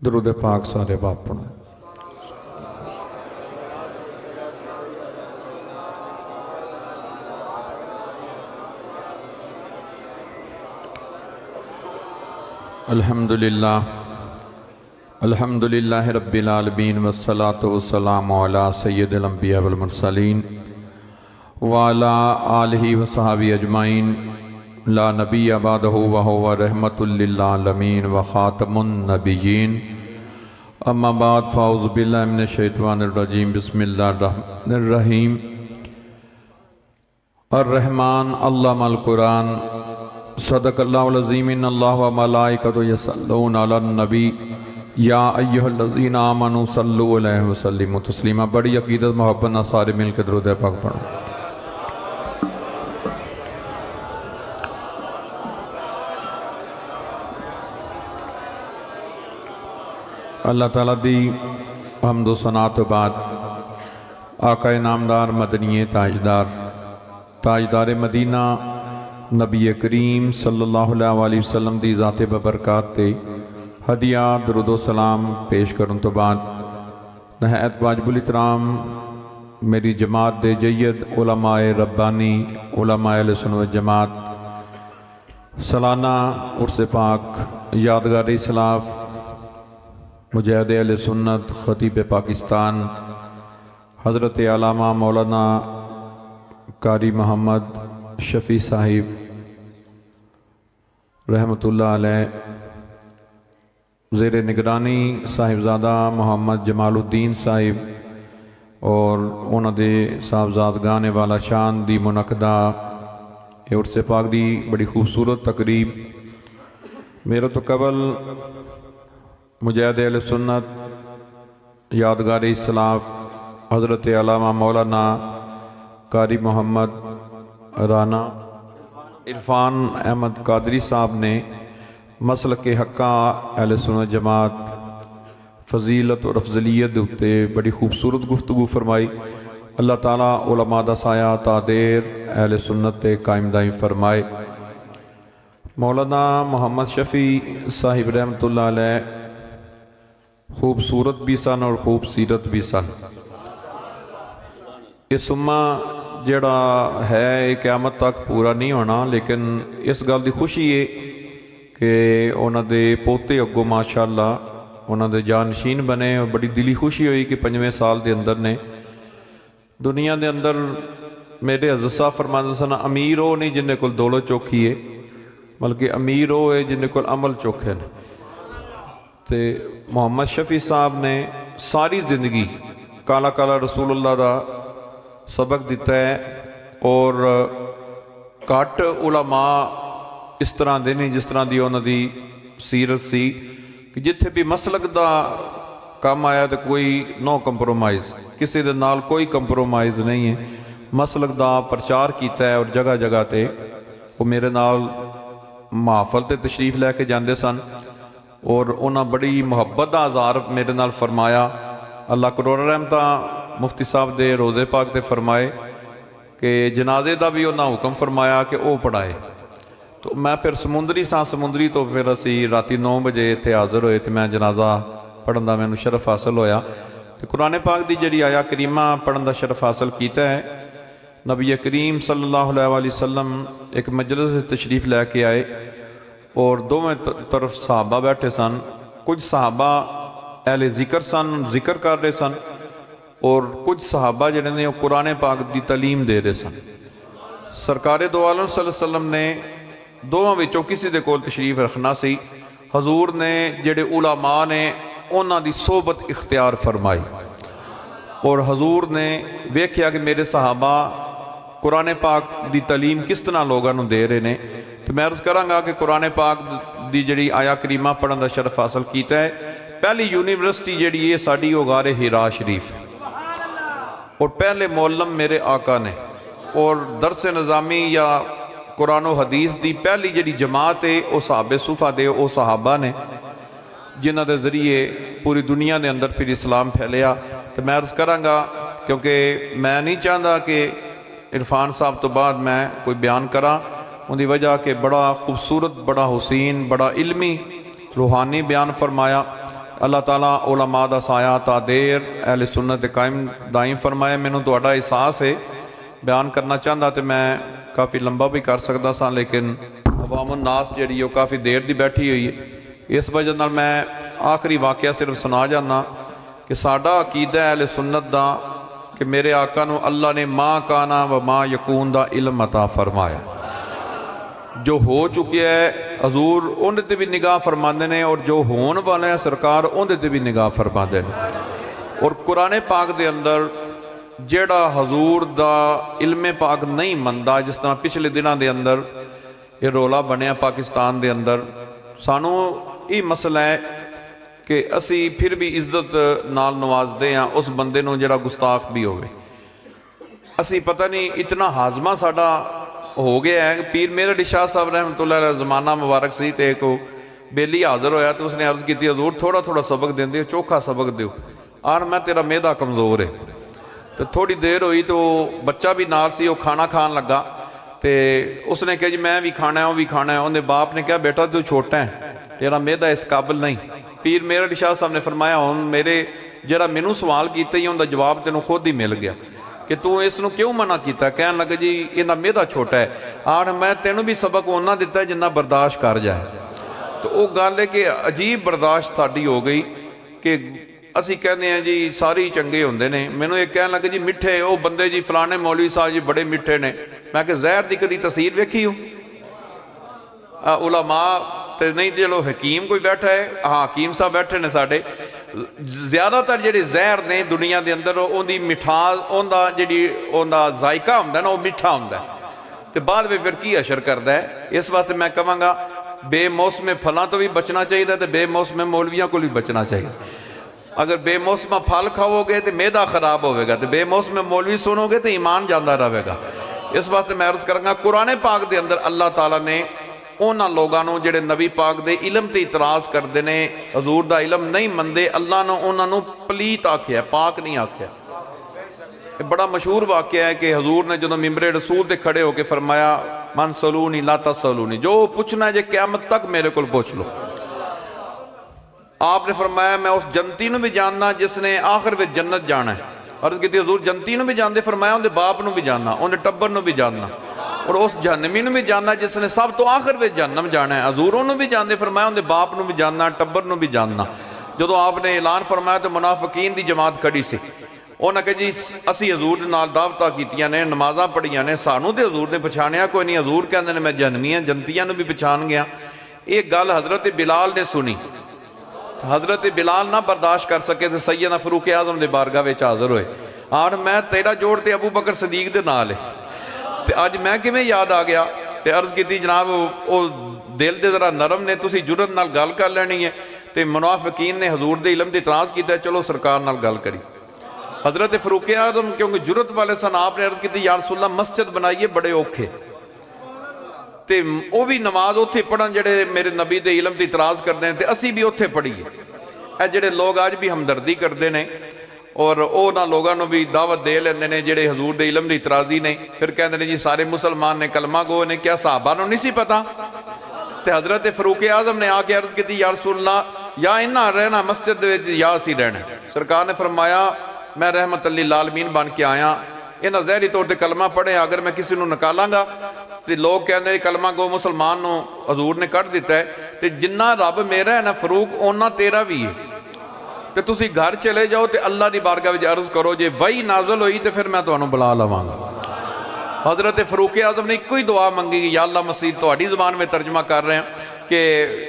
درود پاک سارے باپ پڑھو۔ الحمدللہ رب العالمین والصلاة والسلام علی سید الانبیاء والمرسلین وعلی آلہ وصحبہ اجمعین لا نبی بعدہ وہو رحمۃ للعالمین وخاتم النبیین اما بعد فاعوذ باللہ من الشیطان الرجیم بسم اللہ الرحمن الرحیم الرحمن علم القرآن صدق اللہ العظیم ان اللہ و ملائکۃ یصلون علی النبی یا ایہا الذین آمنوا صلوا علیہ وسلموا تسلیما۔ بڑی عقیدت محبت نہ سارے مل کے درود پاک پڑھو۔ اللہ تعالیٰ دی حمد و ثنا تو بعد آقا نامدار مدنی تاجدار مدینہ نبی کریم صلی اللہ علیہ وسلم دی ذات ببرکات تے ہدیہ درود و سلام پیش کرن تو بعد نہایت واجب الاحترام میری جماعت دے جید علماء ربانی علماء اہل سنت والجماعت سالانہ عرس پاک یادگار اسلاف مجاہد اہل سنت خطیب پاکستان حضرت علامہ مولانا قاری محمد شفیع صاحب رحمۃ اللہ علیہ زیر نگرانی صاحبزادہ محمد جمال الدین صاحب اور انہوں دے صاحبزادگان والا شان دی منعقدہ عرس پاک دی بڑی خوبصورت تقریب میرے تو قبل مجاہد اہل سنت یادگار اسلاف حضرت علامہ مولانا قاری محمد رانا عرفان احمد قادری صاحب نے مسلک حقہ اہل سنت جماعت فضیلت اور افضلیت اتے بڑی خوبصورت گفتگو فرمائی۔ اللہ تعالیٰ علماء دا سایہ تادیر اہل سنت تے قائم دائم فرمائے۔ مولانا محمد شفیع صاحب رحمۃ اللہ علیہ خوبصورت بھی سن اور خوب سیرت بھی سن۔ اس امہ جڑا ہے قیامت تک پورا نہیں ہونا، لیکن اس گل دی خوشی ہے کہ انہوں دے پوتے اگو ماشاءاللہ انہوں دے جانشین بنے، اور بڑی دلی خوشی ہوئی کہ 5ویں سال دے اندر نے دنیا دے اندر میرے حضرت صاحب فرماندے سن امیر وہ نہیں جن کول دولت چوکھی ہے، بلکہ امیر وہ ہے جن کول عمل چوکھے نے۔ تے محمد شفیع صاحب نے ساری زندگی کالا کالا رسول اللہ دا سبق دیتا ہے، اور کٹ علماء اس طرح دے نہیں جس طرح دی انہوں دی سیرت سی کہ جتھے بھی مسلک دا کام آیا تو کوئی نو کمپرومائز، کسی دے نال کوئی کمپرومائز نہیں ہے، مسلک دا پرچار کیتا ہے۔ اور جگہ جگہ تے وہ میرے نال محافل تے تشریف لے کے جاندے سن، اور انہاں بڑی محبت دا اظہار میرے نال فرمایا۔ اللہ کروڑ رحمتہ مفتی صاحب دے روزے پاک تے فرمائے کہ جنازے دا بھی انہاں حکم فرمایا کہ او پڑھائے۔ تو میں پھر سمندری تو پھر اسی راتی 9 بجے اتنے حاضر ہوئے، تو میں جنازہ پڑھن دا میں شرف حاصل ہویا۔ تو قرآن پاک دی جڑی آیا کریمہ پڑھن دا شرف حاصل کیتا ہے۔ نبی کریم صلی اللہ علیہ وسلم ایک مجلس تشریف لے کے آئے، اور دونوں طرف صحابہ بیٹھے سن۔ کچھ صحابہ اہل ذکر سن، ذکر کر رہے سن، اور کچھ صحابہ جڑے نے قرآن پاک دی تعلیم دے رہے سن۔ سرکار دو عالم صلی اللہ علیہ وسلم نے دونوں وچوں کسی دے کول تشریف رکھنا سی، حضور نے جڑے علماء نے انہاں دی صحبت اختیار فرمائی، اور حضور نے ویکھیا کہ میرے صحابہ قرآن پاک دی تعلیم کس طرح لوگاں نوں دے رہے نے۔ تو میں عرض کراں گا کہ قرآن پاک دی جڑی آیا کریمہ پڑھن دا شرف حاصل کیتا ہے۔ پہلی یونیورسٹی جڑی ہے ساڈی وہ غار ہرا شریف، اور پہلے معلم میرے آقا نے، اور درس نظامی یا قرآن و حدیث دی پہلی جڑی جماعت ہے وہ صحابہ صوفہ دے وہ صحابہ نے، جنہ دے ذریعے پوری دنیا دے اندر پھر اسلام پھیلیا۔ تو میں عرض کراں گا کیونکہ میں نہیں چاہتا کہ عرفان صاحب تو بعد میں کوئی بیان کراں، ان دی وجہ کہ بڑا خوبصورت، بڑا حسین، بڑا علمی روحانی بیان فرمایا، اللہ تعالیٰ علماء دا سایہ تا دیر اہل سنت قائم دائم فرمائے۔ مینوں تہاڈا احساس ہے بیان کرنا چاہتا تو میں کافی لمبا بھی کر سکتا سا، لیکن عوام الناس جڑی وہ کافی دیر دی بیٹھی ہوئی ہے، اس وجہ نال میں آخری واقعہ صرف سنا جانا کہ ساڈا عقیدہ اہل سنت دا کہ میرے آقا نو اللہ نے ما کانا و ما یکون دا علم عطا فرمایا۔ جو ہو چکے ہے حضور اندر تے بھی نگاہ فرماندے نے، اور جو ہون والے ہیں سرکار اندر تے بھی نگاہ فرماندے نے۔ اور قرآن پاک دے اندر جیڑا حضور دا علم پاک نہیں مندا، جس طرح پچھلے دنوں دے اندر یہ رولا بنیا پاکستان دے اندر، سانو یہ مسئلہ ہے کہ اسی پھر بھی عزت نال نواز دے ہیں اس بندے نو جڑا گستاخ بھی ہوئے۔ اسی پتہ نہیں اتنا ہاضمہ ساڈا ہو گیا ہے۔ پیر میرے علی شاہ صاحب رحمۃ اللہ علیہ زمانہ مبارک سی تے کو بیلی حاضر ہویا تو اس نے عرض کی تھی حضور تھوڑا تھوڑا سبق دین دیو، چوکھا سبق دیو، اور میں تیرا میدا کمزور ہے۔ تو تھوڑی دیر ہوئی تو بچہ بھی نال سی، وہ کھانا کھان لگا تے اس نے کہا جی میں بھی کھانا ہے، وہ بھی کھانا ہے۔ انہیں باپ نے کہا بیٹا تو چھوٹا ہے، تیرا میدا اس قابل نہیں۔ پیر میرے علی شاہ صاحب نے فرمایا ہن میرے جڑا مینوں سوال کیتا ہی ان دا جواب تینوں خود ہی مل گیا کہ تو اس نو کیوں منع کیتا؟ کہنے لگا جی یہ میدا چھوٹا ہے، اور میں تینوں بھی سبق اونا دیتا ہے جنہ برداشت کر جائے۔ تو وہ گل ہے کہ عجیب برداشت ساڈی ہو گئی کہ اسی کہنے ہیں جی ساری چنگے ہوندے نے۔ مینوں ایک کہنے لگا جی میٹھے وہ بندے جی فلانے مولوی صاحب جی بڑے میٹھے نے۔ میں کہ زہر دی کدی تاثیر ویکھی ہو؟ علماء تے نہیں چلو حکیم کوئی بیٹھا ہے، ہاں حکیم صاحب بیٹھے نے ساڈے، زیادہ تر جڑے زہر نے دنیا دے اندر اون دی مٹھاس اون دا جڑی اون دا ذائقہ ہوندا ہے نا وہ میٹھا ہوندا ہے تے بعد میں پھر کی اثر کردا ہے۔ اس واسطے میں کہاں گا بے موسم پھلاں تو بھی بچنا چاہیے تے بے موسم مولویاں کو بھی بچنا چاہیے۔ اگر بے موسم پھل کھاؤ گے تو میدا خراب ہوئے گا، تو بے موسم مولوی سنو گے تو ایمان جاندہ رہے گا۔ اس واسطے میں عرض کروں گا قرآن پاک دے اندر اللہ تعالیٰ نے اونا لوگانوں جڑے نبی پاک دے علم تے اعتراض کر دینے، حضور دا علم نہیں مندے، اللہ نے اونا نو پلیت آکھیا ہے، پاک نہیں آکھیا ہے۔ بڑا مشہور واقعہ ہے کہ حضور نے جنہوں ممبر رسول تے کھڑے ہو کے فرمایا من سلونی لا تسلونی، جو پوچھنا ہے جے قیامت تک میرے کو پوچھ لو۔ آپ نے فرمایا میں اس جنتی نو بھی جاننا جس نے آخر میں جنت جانا ہے۔ عرض کی تھی حضور جنتی نو بھی جاندے؟ فرمایا ان دے باپ نو بھی جاننا، ان دے ٹبر نو بھی جاننا، اور اس جہنمی نو بھی جاننا جس نے سب تو آخر میں جہنم جانا ہے۔ حضور انہوں بھی جاندے؟ فرمایا ان دے باپ نو بھی جاننا، ٹبر نو بھی جاننا۔ جدو آپ نے اعلان فرمایا تو منافقین دی جماعت کھڑی سی، انہوں نے کہا جی اسی حضور دے نال دعوتاں کیتیاں نے، نمازاں پڑھیاں نے، سانوں تے حضور نے پہچانیا کوئی نہیں۔ حضور کہندے نے میں جہنمیاں جنتیاں نو بھی پہچان گیا۔ ایک گل حضرت بلال نے سنی، حضرت بلال نہ برداشت کر سکے تو سیدنا فاروق اعظم دے بارگاہ وچ حاضر ہوئے، اور میں تیرا جوڑ تے ابو بکر صدیق دے نال ہے، تے اج میں کیویں یاد آ گیا؟ تے عرض کیتی جناب او دل دے ذرا نرم نے، تسی جرت نال گل کر لینی ہے۔ تے منافقین نے حضور دے علم تے اعتراض کیتا ہے، چلو سرکار نال گل کری۔ حضرت فاروق اعظم کیونکہ جرت والے سن، آپ نے عرض کیتی یا رسول اللہ مسجد بنائیے بڑے اوکھے، تے او بھی نماز اوتھے پڑھن جڑے میرے نبی دے علم تے اعتراض کردے ہیں، تے اسی بھی اوتھے پڑھیے۔ اے جڑے لوگ آج بھی ہمدردی کردے نے اور او نہ لوگاں نو بھی دعوت دے لیندے نے جڑے حضور دے علم دی اعتراضی نے، پھر کہندے نے جی سارے مسلمان نے کلمہ گو نے، کیا صحابہ نو نہیں سی پتا؟ تے حضرت فاروق اعظم نے آ کے عرض کی یا رسول اللہ یا انہاں رہنا مسجد دے وچ یا اسی رہنا۔ سرکار نے فرمایا میں رحمت للعالمین بن کے آیا، انہاں ظاہری طور تے کلمہ پڑھے، اگر میں کسی نو نکالاں گا تے لوگ کہندے کلمہ گو مسلمان نو حضور نے کٹ دیتا ہے، تے جنہ رب میرا ہے نا فاروق اونا تیرا بھی ہے، تے تسی گھر چلے جاؤ تے اللہ دی بارگاہ وچ عرض کرو جے وحی نازل ہوئی تے پھر میں تانوں بلا لواں گا۔ حضرت فاروق اعظم نے ایک کوئی دعا منگی، یا اللہ مسیح تہاڈی زبان میں ترجمہ کر رہے ہیں کہ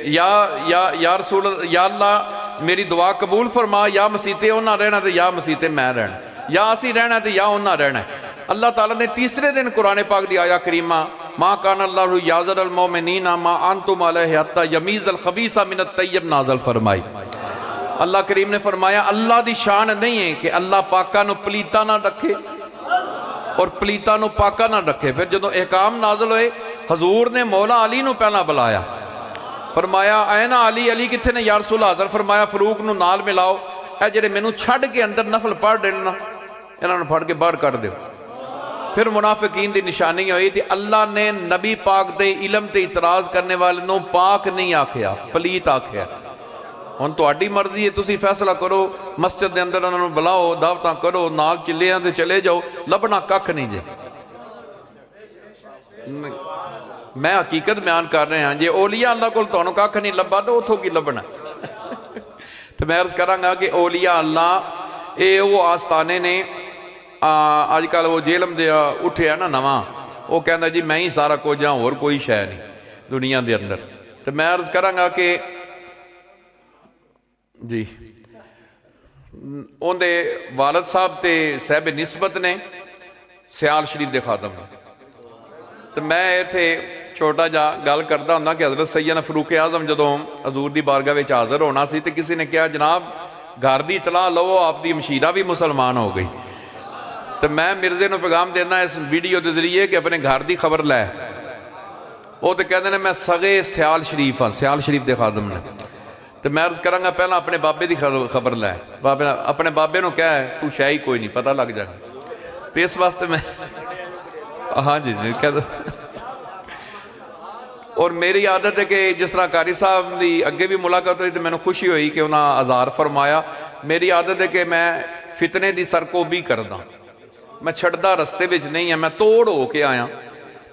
یا رسول یا اللہ میری دعا قبول فرما، یا مسیتے انہاں رہنا تے یا مسیتے میں رہنا، یا اسی رہنا تے یا انہاں رہنا ہے۔ اللہ تعالیٰ نے تیسرے دن قرآن پاک دی آیا کریمہ ما کان اللہ یعذر المومنین ما انتم علیہ حتی یمیز الخبیث من الطیب نازل فرمائی۔ اللہ کریم نے فرمایا اللہ دی شان نہیں ہے کہ اللہ پاکا نو پلیتا نہ رکھے اور پلیتا نو پاکا نہ رکھے۔ پھر جدو احکام نازل ہوئے حضور نے مولا علی نو پہلا بلایا، فرمایا اینا علی، علی کتھے نے؟ یا رسول اللہ حضر۔ فرمایا فاروق نو نال ملاؤ، اے جڑے مینوں چھڑ کے اندر نفل پڑھ دینا انہاں نو پھڑ کے باہر کر دیو۔ پھر منافقین دی نشانی ہوئی تھی اللہ نے نبی پاک دے علم تے اعتراض کرنے والے نو پاک نہیں آکھیا، پلیت آکھیا۔ ہن تہاڈی مرضی ہے، تسی فیصلہ کرو، مسجد دے اندر انہاں نوں بلاؤ، دعوتاں کرو، نال چلیاں تے چلے جاؤ، لبنا ککھ نہیں جے۔ میں حقیقت بیان کر رہے ہیں، جے اولیاء اللہ کول تانوں ککھ نہیں لبا تو اتھوں کی لبنا؟ تو میں عرض کراں گا کہ اولیاء اللہ اے وہ آستانے نے، آج کل وہ جیلم دے اٹھے ہے نا نواں، وہ کہندا جی میں ہی سارا کچھ ہاں، اور کوئی شے نہیں دنیا دے اندر۔ تو میں عرض کراں گا کہ جی اون دے والد صاحب تے صاحب نسبت نے سیال شریف دے خادم نے۔ تو میں ایتھے چھوٹا جا گل کردا ہوندا کہ حضرت سیدنا فاروق اعظم جدوں حضور دی بارگاہ وچ حاضر ہونا سی تے کسی نے کہا جناب گھر دی اطلاع لو، آپ دی مشیرہ بھی مسلمان ہو گئی۔ تو میں مرزے نو پیغام دینا اس ویڈیو دے ذریعے کہ اپنے گھر دی خبر لے۔ وہ تو کہتے ہیں میں سگے سیال شریف ہاں، سیال شریف دے خادم نے۔ تو میں عرض کراں گا پہلا اپنے بابے دی خبر لے، اپنے بابے نو کہہ ہے تو شے ہی کوئی نہیں، پتہ لگ جائے۔ تو اس واسطے میں ہاں جی کہہ دو۔ اور میری عادت ہے کہ جس طرح قاری صاحب دی اگے بھی ملاقات ہوئی تو میں نے خوشی ہوئی کہ انہاں آزار فرمایا۔ میری عادت ہے کہ میں فتنے دی سرکوبی کردا، میں چھڑدا رستے وچ نہیں ہے، میں توڑ ہو کے آیا۔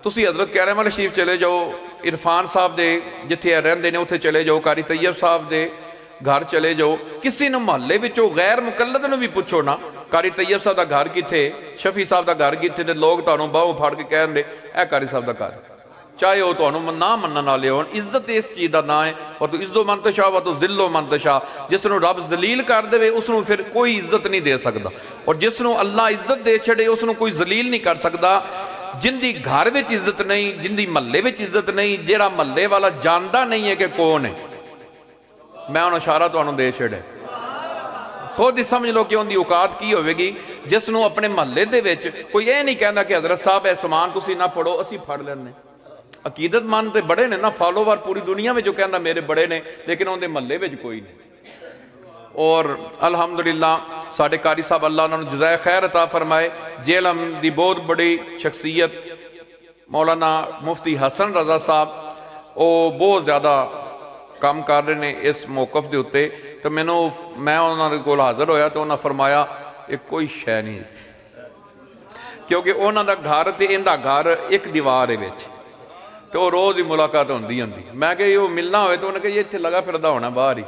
تسی حضرت کیرم والا شریف چلے جاؤ، عرفان صاحب دے جتھے رہندے نے اتھے چلے جاؤ، قاری طیب صاحب دے گھر چلے جاؤ، کسی نو محلے وچوں غیر مقلد نو بھی پوچھو نا قاری طیب صاحب دا گھر کتھے، شفیع صاحب دا گھر کتھے، تے لوگ تانوں باہوں پھاڑ کے کہن دے اے قاری صاحب دا گھر، چاہے وہ تانوں نہ منن والے ہون۔ عزت اس چیز دا نہ ہے، اور تو عزو من تشاء و تو ذلو من تشاء۔ جس نو رب ذلیل کر دے اس نو پھر کوئی عزت نہیں دے سکدا، اور جس نو اللہ عزت دے چھڑے اس نو کوئی ذلیل نہیں کر سکدا۔ جن دی گھر وچ عزت نہیں، جن دی محلے وچ عزت نہیں، جیڑا محلے والا جاندا نہیں ہے کہ کون ہے، میں انہوں اشارہ تو انہوں دے چھڑے، خود ہی سمجھ لو کہ ان دی اوقات کی ہوئے گی۔ جس نو اپنے محلے دے وچ کوئی یہ نہیں کہندا کہ حضرت صاحب اے سامان تسی نہ پڑھو، اسی پڑھ لینے۔ عقیدت مان تے بڑے نے نا، فالوور پوری دنیا میں جو کہندا میرے بڑے نے، لیکن ان دے محلے وچ کوئی نہیں۔ اور الحمدللہ ساڑھے قاری صاحب اللہ انہوں نے جزائے خیر عطا فرمائے، جیلم دی بہت بڑی شخصیت مولانا مفتی حسن رضا صاحب، وہ بہت زیادہ کام کر رہے نے اس موقف دے ہوتے۔ تو میں انہوں نے کول حاضر ہویا تو انہوں نے فرمایا یہ کوئی شے نہیں، کیونکہ انہوں دا گھر تے ان دا گھر ایک دیوار ہے وچ، تو روز ہی ملاقات ہوندی ہوندی۔ میں کہ یہ ملنا ہوئے تو انہوں نے کہا یہ اتھے لگا پھردا ہونا باہر ہی،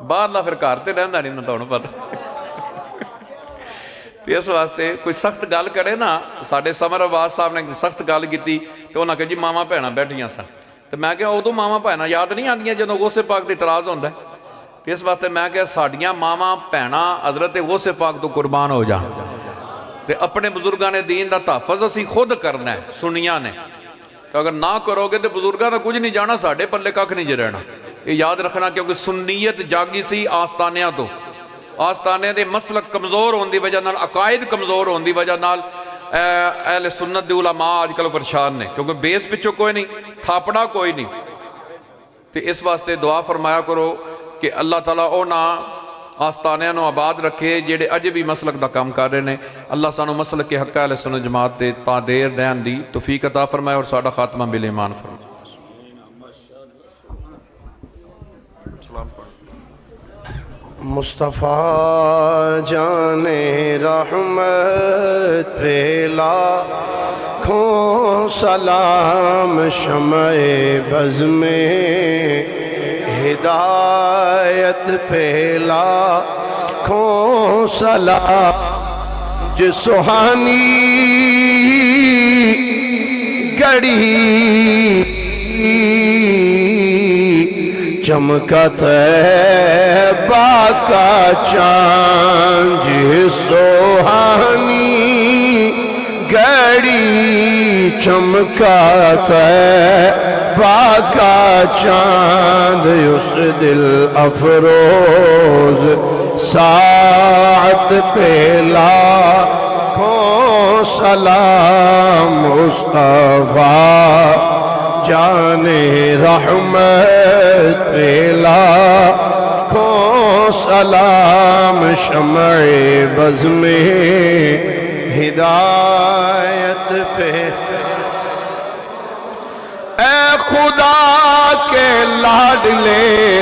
باہر لا پھر گھر تے رہندا نہیں نہ تانوں پتہ۔ اس واسطے کوئی سخت گل کرے نا، ساڈے سمر آواز صاحب نے سخت گل کیتی تو انہاں کہا جی ماواں بھیڑاں بیٹھیاں سن، تو میں کہا ادو ماواں بھیڑاں یاد نہیں آندیاں جدوں غوث پاک تے اعتراض ہوندا ہے۔ اس واسطے میں کہا ساڈیاں ماواں بھیڑاں حضرت غوث پاک تو قربان ہو جان، تے اپنے بزرگاں نے دین دا تحفظ اسی خود کرنا ہے، سنیاں نے۔ تو اگر نہ کرو گے تو بزرگاں دا کچھ نہیں جانا، ساڈے پلے ککھ نہیں جے رہنا، یہ یاد رکھنا۔ کیونکہ سنیت جاگی سی آستانیاں تو، آستانے دے مسلک کمزور ہون دی وجہ نال، عقائد کمزور ہون دی وجہ نال اہل سنت دے علماء آج کل پریشان نے، کیونکہ بیس پچھو کوئی نہیں، تھاپڑا کوئی نہیں۔ تو اس واسطے دعا فرمایا کرو کہ اللہ تعالیٰ اونا آستانیاں نو آباد رکھے جیڑے اجے بھی مسلک دا کام کر رہے ہیں۔ اللہ سانو مسلک کے حق اہل سنت جماعت تے تا دیر رہن دی توفیق عطا فرمائے، اور ساڈا خاتمہ بالایمان فرمائے۔ مصطفیٰ جان رحمت پہ لاکھوں سلام، شمع بز میں ہدایت پہ لاکھوں سلام، جو سہانی گڑی چمکا طیبہ کا چاند، سوہانی گڑی چمکا طیبہ کا چاند، اس دل افروز ساعت پہ لاکھوں سلام، مصطفیٰ جان رحمت پہ لاکھوں سلام، شمع بز میں ہدایت پہ۔ اے خدا کے لاڈلے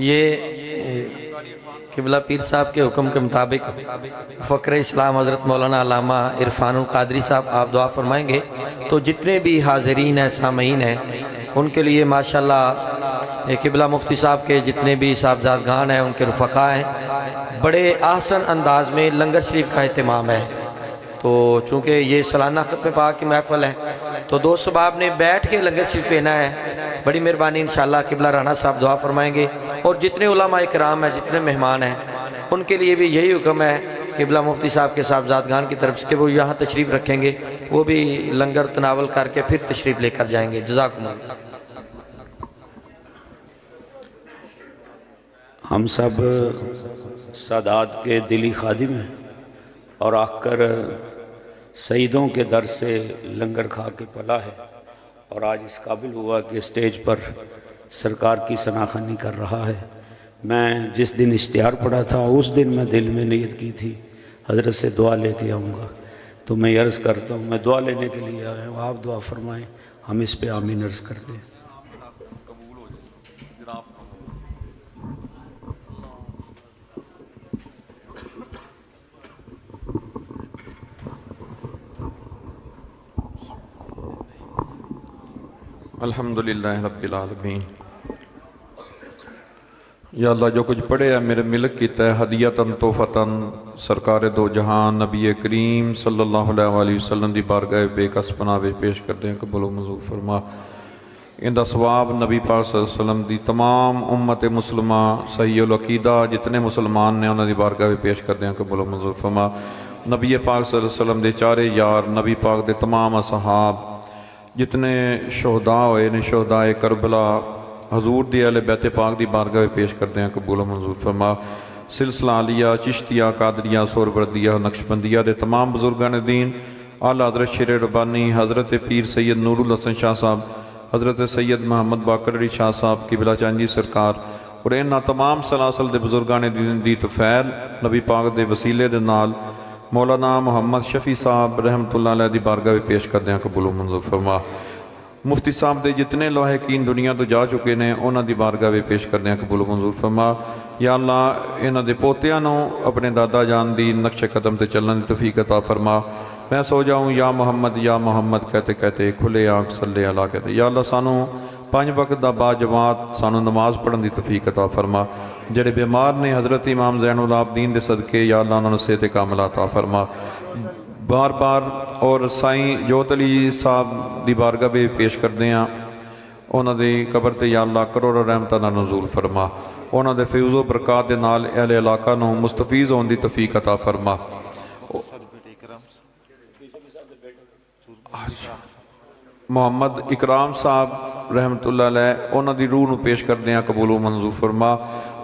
یہ قبلہ پیر صاحب کے حکم کے مطابق فقر اسلام حضرت مولانا علامہ عرفان القادری صاحب آپ دعا فرمائیں گے، تو جتنے بھی حاضرین ہیں سامعین ہیں ان کے لیے ماشاءاللہ قبلہ مفتی صاحب کے جتنے بھی صاحبزادگان ہیں ان کے رفقا ہیں، بڑے احسن انداز میں لنگر شریف کا اہتمام ہے۔ تو چونکہ یہ سالانہ ختم پاک کی محفل ہے تو دوست صحباب نے بیٹھ کے لنگر شریف پینا ہے، بڑی مہربانی انشاءاللہ قبلہ رانا صاحب دعا فرمائیں گے، اور جتنے علماء کرام ہیں جتنے مہمان ہیں ان کے لیے بھی یہی حکم ہے قبلہ مفتی صاحب کے صاحبزادگان کی طرف سے کہ وہ یہاں تشریف رکھیں گے، وہ بھی لنگر تناول کر کے پھر تشریف لے کر جائیں گے۔ جزاکم اللہ۔ ہم سب سادات کے دلی خادم ہیں اور آ کر سیدوں کے در سے لنگر کھا کے پلا ہے، اور آج اس قابل ہوا کہ اسٹیج پر سرکار کی ثناخوانی کر رہا ہے۔ میں جس دن اشتہار پڑھا تھا اس دن میں دل میں نیت کی تھی حضرت سے دعا لے کے آؤں گا، تو میں عرض کرتا ہوں میں دعا لینے کے لیے آیا ہوں، آپ دعا فرمائیں، ہم اس پہ آمین عرض کرتے ہیں۔ الحمدللہ رب العالمین۔ یا اللہ جو کچھ پڑھے ہے میرے ملک کیتا ہے ہدیتاً توفتاً سرکار دو جہان نبی کریم صلی اللہ علیہ وآلہ وسلم دی بارگاہ بے کس پناہ پیش کردے ہیں، قبول و منظور فرما۔ ان دا ثواب نبی پاک صلی اللہ علیہ وسلم دی تمام امت مسلمہ صحیح العقیدہ جتنے مسلمان نے انہوں دی بارگاہ پیش کردے ہیں، قبول و منظور فرما۔ نبی پاک صلی اللہ علیہ وسلم دے چارے یار، نبی پاک دے تمام اصحاب، جتنے شہداء ہوئے نے شہداء کربلا حضور دی اہل بیت پاک دی بارگاہ پیش کرتے ہیں، قبول و منظور فرما۔ سلسلہ عالیہ، چشتیہ، قادریہ، سہروردیہ، نقشبندیہ دے تمام بزرگان دین، اعلیٰ حضرت شیر ربانی حضرت پیر سید نور الحسن شاہ صاحب، حضرت سید محمد باقر علی شاہ صاحب قبلہ چانجی سرکار، اور انہاں تمام سلاسل دے بزرگان دین دی توفیل نبی پاک دے وسیلے دے نال مولانا محمد شفیع صاحب رحمت اللہ علیہ دی بارگاہ پیش کردے ہیں، قبول و منظور فرما۔ مفتی صاحب دے جتنے لاحقین دنیا تو جا چکے نے انہاں دی بارگاہ پیش کردے ہیں، قبول و منظور فرما۔ یا اللہ انہاں دے پوتیاں نو اپنے دادا جان دی نقش قدم تے چلن دی توفیق عطا فرما۔ میں سو جاؤں یا محمد کہتے کہتے کھلے آنکھ صلی اللہ کہتے۔ یا اللہ سانو 5 وقت دا با جماعت سانو نماز پڑھن دی توفیق عطا فرما۔ جڑے بیمار نے حضرت امام زین العابدین دے صدقے یا اللہ انہوں نے صحت کاملہ عطا فرما۔ بار بار اور سائیں جوت علی صاحب دی بارگاہ بھی پیش کردے ہیں، انہوں دے قبر تے یا اللہ کروڑ رحمتہ نہ نزول فرما، انہوں دے فیض و برکات دے نال اہل علاقہ نو مستفیض ہون دی توفیق عطا فرما۔ محمد اکرام صاحب رحمت اللہ علیہ انہوں دی روح نو پیش کردے ہیں، قبول و منظور فرما۔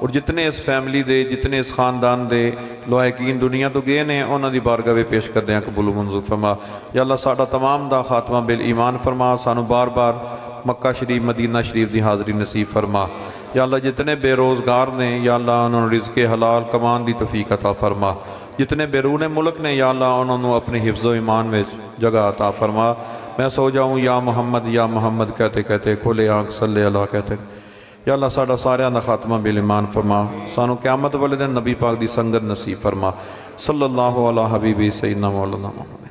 اور جتنے اس فیملی دے جتنے اس خاندان دے لاحقین دنیا تو گئے نے انہوں دی بارگاہ پیش کردے ہیں، قبول و منظور فرما۔ یا اللہ ساڈا تمام دا خاتمہ بالایمان فرما، سانو بار بار مکہ شریف مدینہ شریف دی حاضری نصیب فرما۔ یا اللہ جتنے بے روزگار نے یا اللہ انہوں نے رزق حلال کمان دی توفیق عطا فرما، جتنے بیرون ملک نے یا اللہ انہوں نے اپنی حفظ و ایمان میں جگہ عطا فرما۔ میں سو جاؤں یا محمد کہتے کہتے کھولے آنکھ صلی اللہ کہتے۔ یا اللہ ساڈا سارے دا خاتمہ بالایمان فرما، سانو قیامت والے دن نبی پاک دی سنگت نصیب فرما۔ صلی اللہ علیہ حبیبی سیدنا مولانا محمد۔